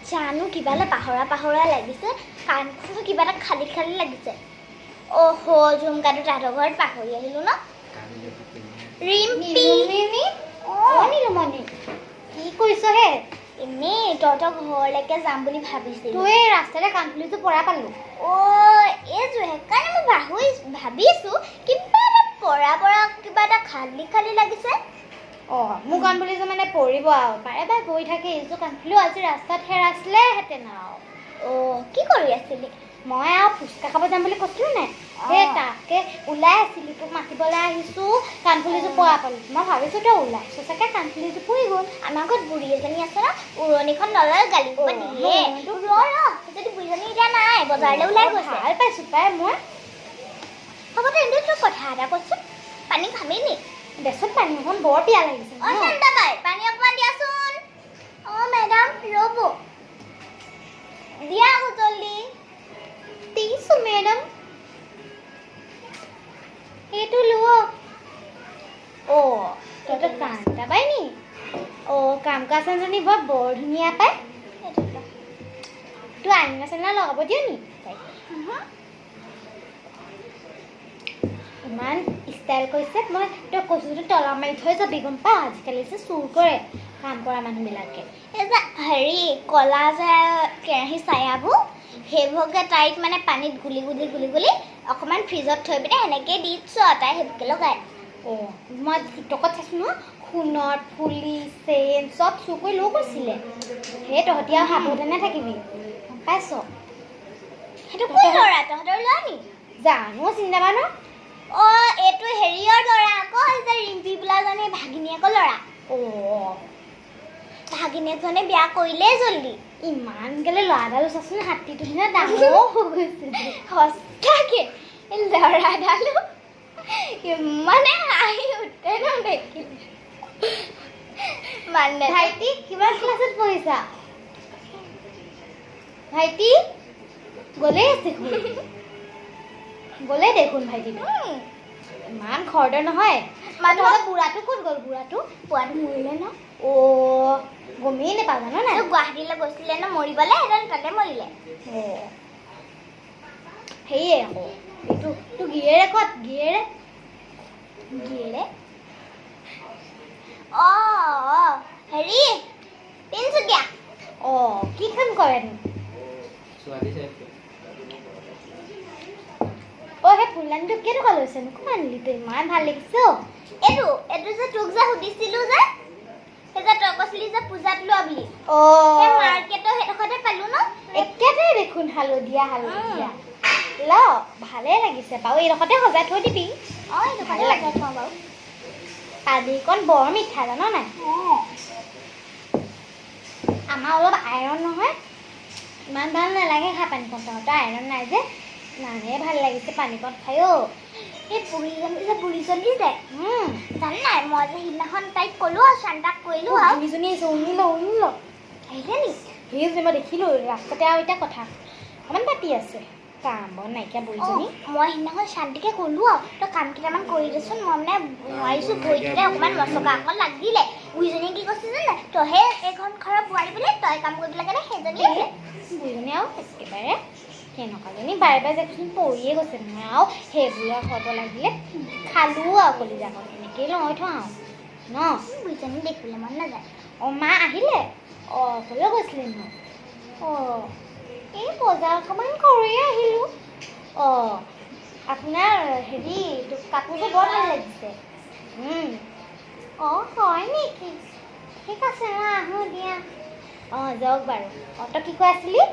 জানো কিবা এটা পাহৰা লাগিছে কাণখনো কিবা এটা খালি লাগিছে অহ ঝুমকাটো তাহাঁতৰ ঘৰত পাহৰি আহিলো ন ৰিম্পি নীলমণি কি কৰিছ হে এনেই তহঁতৰ ঘৰলৈকে যাম বুলি ভাবিছিলো তই ৰাস্তাতে কাণফুলিটো পৰা পালো এইযোৰ সেইকাৰণে মই ভাবিছো কিবা এটা পৰা কিবা এটা খালি লাগিছে মোৰ কাণফুলিটো মানে পৰিব আৰু বাৰে বাৰে গৈ থাকে এইযোৰ কাণফুলিও আজি ৰাস্তাত হেৰাইছিলেহেঁতেন আৰু কি কৰি আছিলি মই আৰু ফুচকা খাব যাম বুলি কৈছিলো নাই সেই তাকে ওলাই আছিলো তোক মাতিবলৈ আহিছো কাণফুলিযোৰ পৰা পালো মই ভাবিছো তই ওলাইছ চাগে কাণফুলিযোৰ পৰি গ'ল আমাৰ ঘৰত বুঢ়ী এজনী আছে ন উৰণিখন নলয় গালি দিয়ে যদি বুঢ়ীজনী এতিয়া নাই বজাৰলৈ ওলাই গৈছে ভাল পাইছো পাই মই হ'ব তেন্তে তোৰ কথা এটা কৈছো পানী খাবি নি দেচোন পানী অকণ বৰ পিয়া লাগিছে পানী অকণমান দিয়াচোন মেডাম ৰ'ব দিয়া আকৌ জল্দি দিছো মেডাম এইটো লোক তহঁতৰ কাম এটা পাই নি কাম কাজ এজনী বৰ ধুনীয়া পায় তোৰ আইনা চাইনা লগাব দিয় নি ইমান ষ্টাইল কৰিছে মই তই কৈছো তলা মাৰি থৈ যাবি গম পা আজিকালি যে চুৰ কৰে কাম কৰা মানুহবিলাকে এই যে হেৰি কলা যে কেৰাহী চায়াবোৰ সেইবোৰকে তাইক মানে পানীত গুলি অকণমান ফ্ৰিজত থৈ পিনে সেনেকৈ দিছোঁ তাই সেইবোৰকে লগাই মই টিকটকত চাইছোঁ ন সোণৰ ফুলি চেইন চব চুৰ কৰি লৈ গৈছিলে সেই তহঁতি আৰু সাৱধানে থাকিবি গম পাইছ সেইটো কোন ল'ৰা তহঁতৰ ল'ৰা নি জানো চিন্তা বান এইটো হেৰিয়ৰ ল'ৰা আকৌ এই যে ৰিম্পি বোলাজনী ভাগিনীয়েকৰ ল'ৰা ভাগিনীয়েকজনে বিয়া কৰিলেই জল্দি ইমান গেলে ল'ৰাডালো চাচোন হাতীটো দিনা ডাঙৰ হৈ গৈছে সঁচাকে ল'ৰাডালো ইমানে হাঁহি উঠে ন দেখিলে মানে ভাইটি কিমান ক্লাছত পঢ়িছা ভাইটি গ'লেই দেখোন ভাইটিটো ইমান খৰদৰ নহয় বুঢ়াটো ক'ত গ'ল বুঢ়াটো মৰিলে ন গমেই নাপাওঁ জানো নাই গুৱাহাটীলৈ গৈছিলে ন মৰিবলৈ সেইজন তাতে মৰিলে সেয়ে আকৌ এইটো তোৰ গিয়েৰে ক'ত গিয়েৰে হেৰি তিনচুকীয়া কি কাম কৰেনো সেই ফুলদানিটো কেইটকা লৈছেনো ক'ত আনিলি তই ইমান ভাল লাগিছে এইটো যে তোক যে সুধিছিলোঁ যে সেই যে তই কৈছিলি যে পূজাত লোৱা বুলি মাৰ্কেটৰ সেইডোখৰতে পালোঁ ন একেটাই দেখোন হালধীয়া ল ভালেই লাগিছে বাৰু এইডোখৰতে সজাই থৈ দিবি ভালে লাগে থওঁ বাৰু পানীকণ বৰ মিঠা জান নাই আমাৰ অলপ আইৰণ নহয় ইমান ভাল নালাগে খাই পানীকণ তহঁতৰ আইৰণ নাই যে ইমানেই ভাল লাগিছে পানীকণ খাই সেই বুঢ়ীজনী যে জান নাই মই যে সিদিনাখন তাইক ক'লোঁ আৰু চান্দাক কৰিলোঁ আৰু বুঢ়ীজনী আহিছে উনি ল আহিলে নি সেই যে মই দেখিলোঁ ৰাস্তাতে আৰু এতিয়া কথা অকণমান পাতি আছে কাম বন নাইকিয়া বুঢ়ীজনী মই সিদিনাখন শান্তিকে ক'লোঁ আৰু তই কাম কেইটামান কৰি দেচোন মই মানে নোৱাৰিছোঁ ভৰিটোতে অকণমান মচকা অকণ লাগিলে বুঢ়ীজনীয়ে কি কৈছে জানে তইহে এইখন ঘৰৰ বোৱাৰী বোলে তই কাম কৰিব লাগে নে সেইজনী বুঢ়ীজনী আৰু একেবাৰে সেনেকুৱাজনী বাৰে যাকচোন পৰিয়ে গৈছে নহয় আৰু সেইবোৰ হ'ব লাগিলে খালোঁ আৰু কলিজাখন এনেকেই লৈ থওঁ আৰু ন বুঢ়ীজনী দেখিবলৈ মন নাযায় মা আহিলে ক'লৈ গৈছিলে ন এই বজাৰ অকণমান কৰি আহিলোঁ আপোনাৰ হেৰি কাপোৰযোৰ বৰ ভাল লাগিছে হয় নেকি ঠিক আছে মই আহোঁ দিয়া যাওক বাৰু তই কি কৈ আছিলি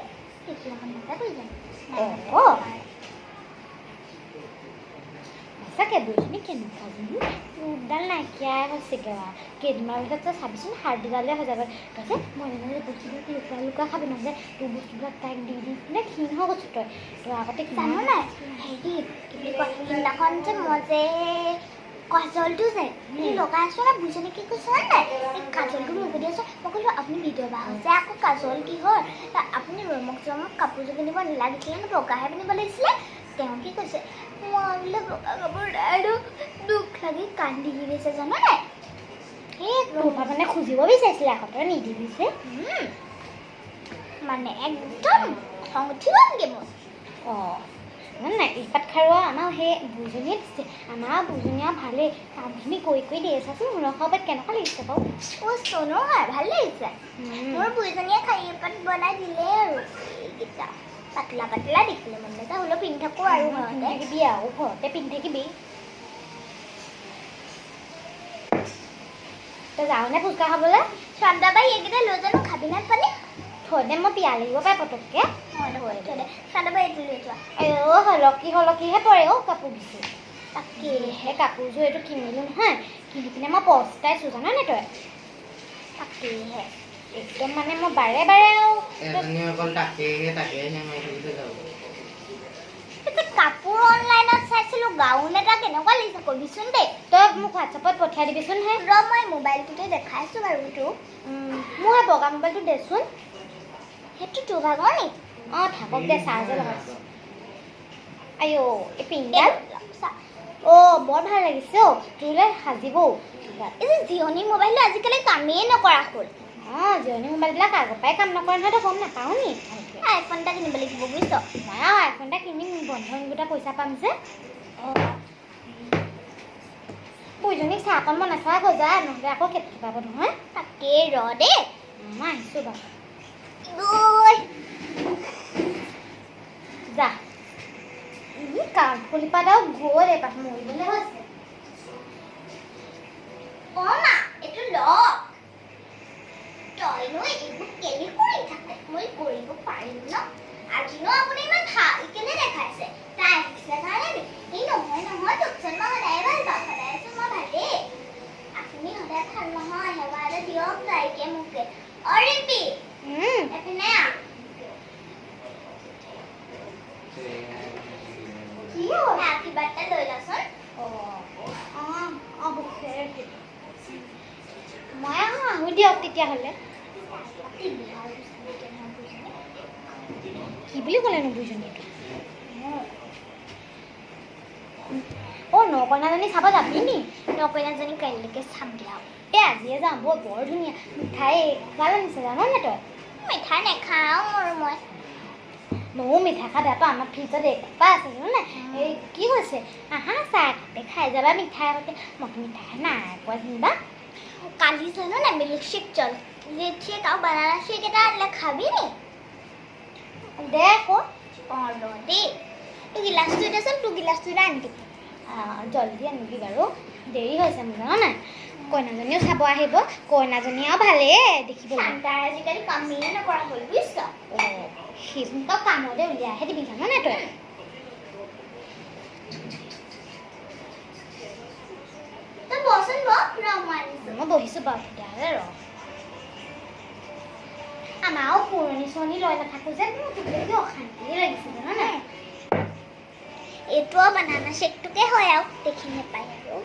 সঁচাকৈ বুঢ়ীজনী কেনেকুৱাজনী ৰূপডাল নাইকিয়াই হৈছেগৈ আৰু কেইদিনমানৰ ভিতৰত তই চাবিচোন হাৰ্ডিডালে হৈ যাব কৈছে মই বস্তুবিলাক লুকা খাবি নহ'লে তোৰ বস্তুবিলাক তাইক দি পিনে ক্ষীণ হৈ গৈছোঁ তই আগতে জানো নাই হেৰি কি বুলি কয় সিদিনাখন যে মই যে কাজলটো যে লগাই আছোঁ না বুঢ়ীজনী কি কৈছে নাই এই কাজলটো মোক দি আছোঁ মই ক'লোঁ আপুনি বিধৱা হৈছে আকৌ কাজল কি হ'ল আপুনি ৰমক কাপোৰযোৰ পিন্ধিব নালাগিছিলে ন বগাহে পিন্ধিব লাগিছিলে তেওঁ কি কৈছে মই বোলে বগা কাপোৰ আৰু দুখ লাগি কান্দি গৈছে জানো নাই সেই তোৰ পৰা মানে খুজিব বিচাৰিছিলে আকৌ তই নিদিবিছে মানে একদম খং উঠি গ'লগে মোৰ অঁ নাই ইপাত খাৰুৱা আমাৰ সেই বুজনীয়ে দিছে আমাৰ বুজনীয়া ভালেই কামখিনি কৰি দিয়ে চাচোন মূৰৰ খাবত কেনেকুৱা লাগিছে বাৰু চনো হয় ভাল লাগিছে মোৰ বুঢ়ীজনীয়ে খাৰী পাত বনাই দিলে আৰু এইকেইটা পাতলা পাতলা দেখিলে মন নাযায় হ'লেও পিন্ধি থাকোঁ আৰু ঘৰতে থাকিবি আৰু ঘৰতে পিন্ধি থাকিবি তই যাওঁনে ফুচকা খাবলৈ চন্দাবাই এইকেইটা লৈ জানো খাবি নাই পানী থৈ দে মই পিয়া লাগিব পাই পটককৈ চন্দাবাই এইটো লৈ যোৱা হলকিহে পৰে অ' কাপোৰ দিছোঁ তাকেহে কাপোৰযোৰ এইটো কিনিলোঁ নহয় কিনি পিনে মই পস্তাইছোঁ জানানে তই তাকেহে একদম মানে মই বাৰে বাৰে আৰু কাপোৰ অনলাইনত চাইছিলোঁ গাউন এটা কেনেকুৱা লাগিছে কবিচোন দেই তই মোক হোৱাটছআপত পঠিয়াই দিবিচোন হে ৰ মই মোবাইলটোতে দেখাইছোঁ বাৰু তোক মোৰ এই বগা মোবাইলটো দেচোন সেইটো তোৰ ভাগৰ নি অঁ থাকক দে চাৰ্জে লগাইছোঁ আইঅ' এই পিংডাল অ' বৰ ভাল লাগিছে অ' তোলৈ সাজিবও এই যে জিঅ'নি মোবাইলটো আজিকালি কামেই নকৰা হ'ল অঁ জিঅ'নি মোবাইলবিলাক আগৰ পৰাই কাম নকৰে নহয় তই গম নাপাওঁ নি আইফোন এটা কিনিব লাগিব বুজিছ মই আৰু আইফোন এটা কিনিম বন্ধন গোটা পইচা পাম যে বুঢ়ীজনীক চাহ অকণ বনাই থোৱা গৈ যা নহ'লে আকৌ কেতিয়া পাব নহয় তাকেই ৰ দেই মই আহিছোঁ বাৰু যা কাণফুলি পাত আৰু গ'ল এপাত মৰিবলৈ হৈছে মা এইটো ল তইনো এইবোৰ কেলি কৰি থাকে মই কৰিব পাৰিম ন আজিনো আপুনি ইমান ভাল কেনে দেখাইছে তাই আহিছে কাৰণে এই নহয় তোকচোন মই সদায় ভাল পাওঁ সদায়চোন মই ভালেই আপুনি সদায় ভাল নহয় সেৱা এটা দিয়ক তাইকে মোকে অৰিপি এপিনে কি হ'ল কিবা এটা লৈ লচোন মই আহোঁ দিয়ক তেতিয়াহ'লে কি বুলি ক'লেনো বুঢ়ীজনীটো অ' নকইনাজনী চাব যাবি নি নকইনাজনী কাইলৈকে চাম দিয়া এই আজিয়ে যাম বৰ ধুনীয়া মিঠাই ভাল আনিছে জাননে তই মিঠাই নাখাওঁ মই ময়ো মিঠাই খাই বেয়া পাওঁ আমাৰ ফ্ৰিজত এসোপা আছে জাননে এই কি হৈছে আহা চাহ একাপে খাই যাবা মিঠাই আগতে মই মিঠাই নাই পোৱা যেনিবা কালি জানো না মিল্ক শ্বেক শ্বেক আৰু বানানা শ্বেক এটা আনিলে খাবি নি দে আকৌ অঁ ৰ দেই তোৰ গিলাচটো দেচোন তোৰ গিলাচটো এটা আনি দিবি জলদি আনিবি বাৰু দেৰি হৈছে মোৰ জানো নাই কইনাজনীও চাব আহিব কইনাজনী আৰু ভালেই দেখিবলৈ তাই আজিকালি কামেই নকৰা হ'ল বুজিছ অঁ সেইবোৰ কামতে উলিয়াইহে দিবি জানো নাই তই তই বচোন ৰ মই আনিছোঁ মই বহিছোঁ বাৰু তেতিয়াহ'লে ৰ আমাৰো পুৰণি চুৰণি লৈ নাথাকোঁ যে মোৰ গোটেই অশান্তিয়ে লাগিছে জানো নাই এইটো বানানা শ্বেকটোকে হয় আৰু দেখি নাপায় আৰু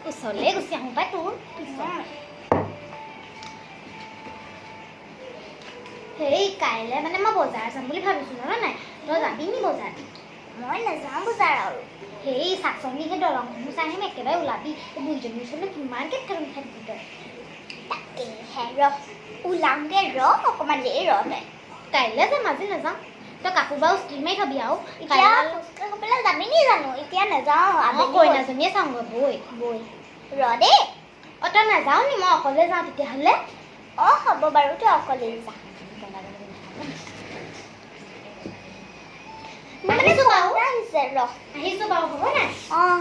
ওচৰলৈ গুচি আহোঁ পাই তোৰ হেৰি কাইলৈ মানে মই বজাৰ যাম বুলি ভাবিছোঁ জানো নাই তই যাবি নি বজাৰ মই নাযাওঁ বজাৰ আৰু হেৰি চাচনি সেই দলংখনো চাই আহিম একেবাৰে ওলাবি বুঢ়ীজনীৰ ওচৰলৈ কিমানকৈ খাই থাকিবি তই তাকেহে ৰ ওলামগৈ ৰ অকণমান দেৰি ৰ তই কাইলৈ যাম আজি নাযাওঁ তই কাপোৰ বাৰু ষ্টিল মাৰি থবি আৰু এতিয়া ফুচকা খাবলৈ যাবি নি জানো এতিয়া নাযাওঁ মই কইনাজনীয়ে চাওঁগৈ বৈ ৰ দেই অঁ তই নাযাওঁ নি মই অকলে যাওঁ তেতিয়াহ'লে অঁ হ'ব বাৰু তই অকলে যা আহিছোঁ বাৰু আহিছে ৰ আহিছোঁ বাৰু হ'ব নাই অঁ